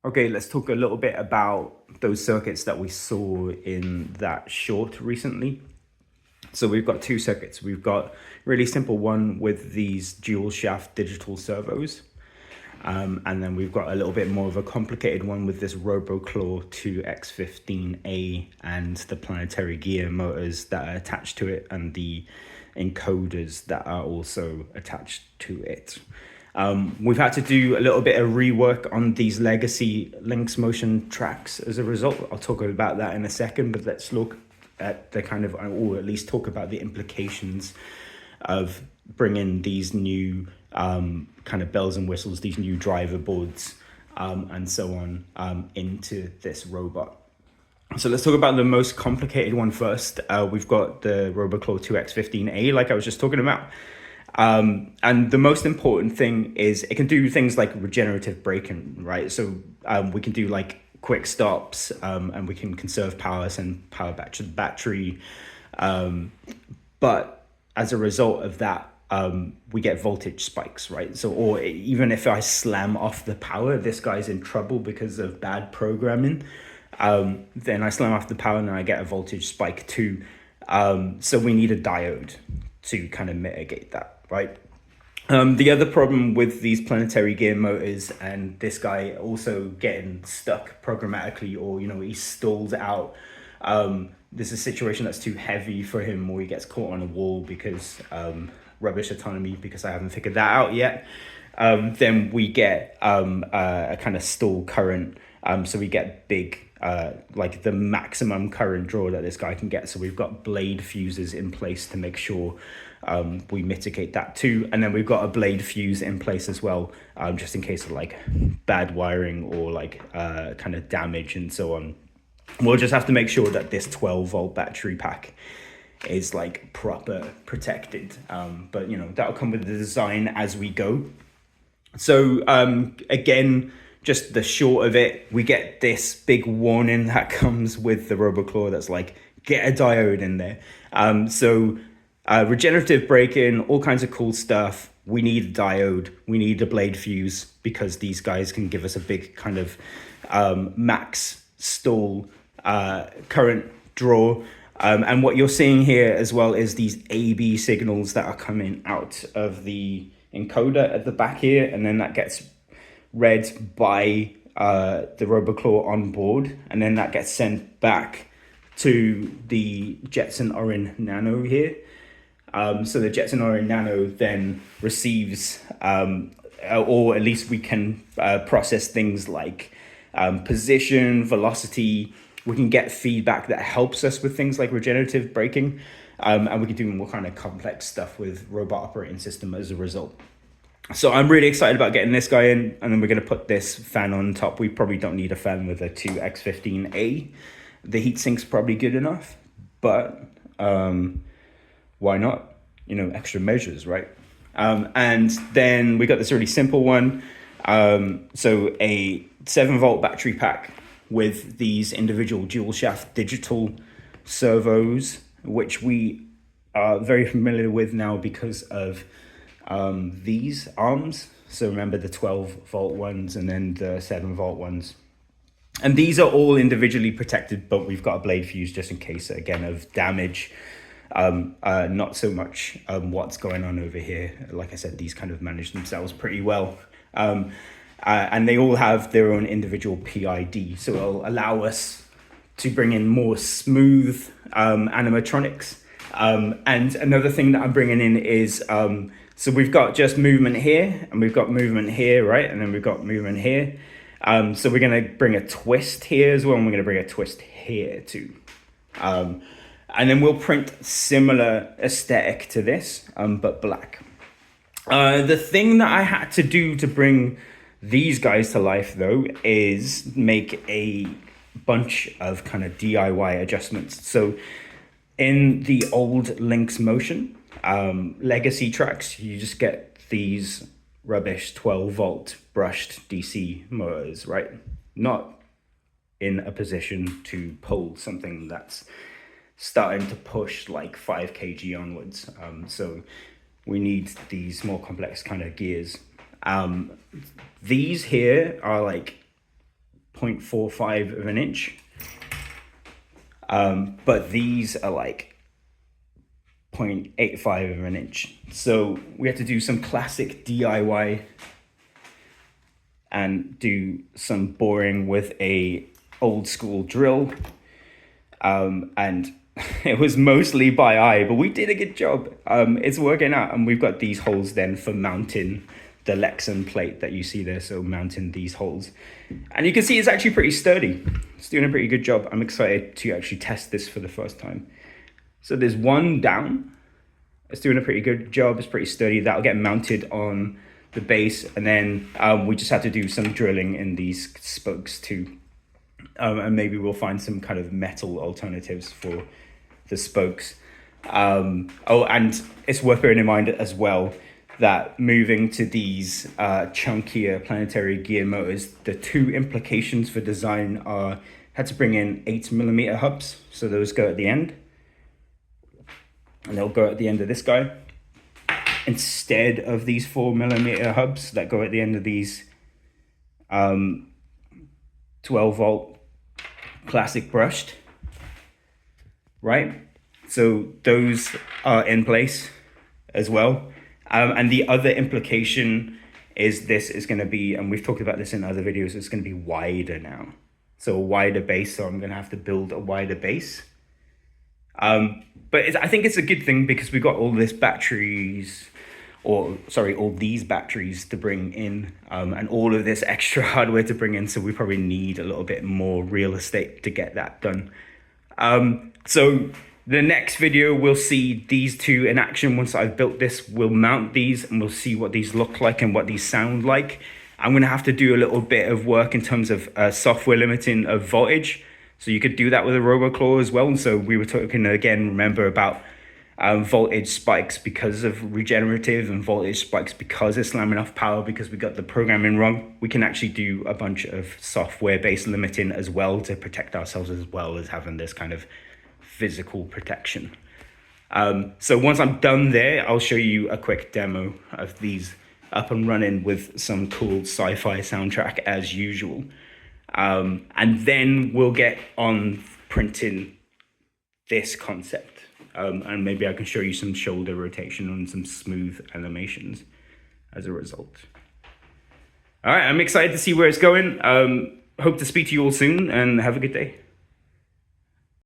Okay, let's talk a little bit about those circuits that we saw in that short recently. So we've got two circuits. We've got really simple one with these dual shaft digital servos. And then we've got a little bit more of a complicated one with this Roboclaw 2X15A and the Planetary gear motors that are attached to it and the encoders that are also attached to it. We've had to do a little bit of rework on these legacy Lynx motion tracks as a result. I'll talk about that in a second, but let's look at the kind of, or at least talk about the implications of bringing these new kind of bells and whistles, these new driver boards and so on into this robot. So let's talk about the most complicated one first. We've got the Roboclaw 2X15A, like I was just talking about. And the most important thing is it can do things like regenerative braking, right? So we can do like quick stops and we can conserve power, send power back to the battery. But as a result of that, we get voltage spikes, right? So, or even if I slam off the power, this guy's in trouble because of bad programming. Then I slam off the power and I get a voltage spike too. So we need a diode to kind of mitigate that, right? The other problem with these planetary gear motors and this guy also getting stuck programmatically, or, you know, he's stalled out. There's a situation that's too heavy for him, or he gets caught on a wall because rubbish autonomy, because I haven't figured that out yet. Then we get a kind of stall current. So we get big, like the maximum current draw that this guy can get. So we've got blade fuses in place to make sure we mitigate that too. And then we've got a blade fuse in place as well, just in case of like bad wiring or like kind of damage and so on. We'll just have to make sure that this 12-volt battery pack is like proper protected. But you know, that'll come with the design as we go. So again, just the short of it, we get this big warning that comes with the Roboclaw that's like, get a diode in there. So regenerative braking, all kinds of cool stuff. We need a diode, we need a blade fuse, because these guys can give us a big kind of max stall current draw. And what you're seeing here as well is these AB signals that are coming out of the encoder at the back here, and then that gets read by the Roboclaw on board, and then that gets sent back to the Jetson Orin Nano here. So the Jetson Orin Nano then receives, or at least we can process things like position, velocity. We can get feedback that helps us with things like regenerative braking, and we can do more kind of complex stuff with robot operating system as a result. So I'm really excited about getting this guy in, and then we're going to put this fan on top. We probably don't need a fan with a 2X15A. The heatsink's probably good enough, but why not? You know, extra measures, right? And then we got this really simple one. So a 7-volt battery pack with these individual dual shaft digital servos, which we are very familiar with now because of these arms. So remember the 12-volt ones and then the 7-volt ones. And these are all individually protected, but we've got a blade fuse just in case, again, of damage. Not so much what's going on over here. Like I said, these kind of manage themselves pretty well. And they all have their own individual PID. So it'll allow us to bring in more smooth animatronics. And another thing that I'm bringing in is, so we've got just movement here, and we've got movement here, right? And then we've got movement here. So we're going to bring a twist here as well, and we're going to bring a twist here too. And then we'll print similar aesthetic to this, but black. The thing that I had to do to bring these guys to life, though, is make a bunch of kind of DIY adjustments. So in the old Lynx Motion legacy tracks, you just get these rubbish 12-volt brushed DC motors, right? Not in a position to pull something that's starting to push like 5 kg onwards. So we need these more complex kind of gears. These here are like 0.45 of an inch. But these are like 0.85 of an inch. So we had to do some classic DIY and do some boring with a old school drill. And it was mostly by eye, but we did a good job. It's working out, and we've got these holes then for mounting the lexan plate that you see there. So mounting these holes, and you can see it's actually pretty sturdy. It's doing a pretty good job. I'm excited to actually test this for the first time. So there's one down. It's doing a pretty good job. It's pretty sturdy. That'll get mounted on the base, and then we just have to do some drilling in these spokes too. And maybe we'll find some kind of metal alternatives for the spokes. Oh, and it's worth bearing in mind as well that moving to these chunkier planetary gear motors, the two implications for design are had to bring in 8mm hubs. So those go at the end, and they'll go at the end of this guy, instead of these 4mm hubs that go at the end of these 12-volt classic brushed, right? So those are in place as well. And the other implication is this is going to be, and we've talked about this in other videos, it's going to be wider now. So a wider base, so I'm going to have to build a wider base. But I think it's a good thing because we've got all these batteries to bring in, and all of this extra hardware to bring in. So we probably need a little bit more real estate to get that done. So the next video, we'll see these two in action. Once I've built this, we'll mount these and we'll see what these look like and what these sound like. I'm going to have to do a little bit of work in terms of software limiting of voltage. So you could do that with a Roboclaw as well. And so we were talking again, remember, about voltage spikes because of regenerative, and voltage spikes because it's slamming off power because we got the programming wrong. We can actually do a bunch of software-based limiting as well to protect ourselves, as well as having this kind of physical protection. So once I'm done there, I'll show you a quick demo of these up and running with some cool sci-fi soundtrack as usual. And then we'll get on printing this concept. And maybe I can show you some shoulder rotation and some smooth animations as a result. All right, I'm excited to see where it's going. Hope to speak to you all soon, and have a good day.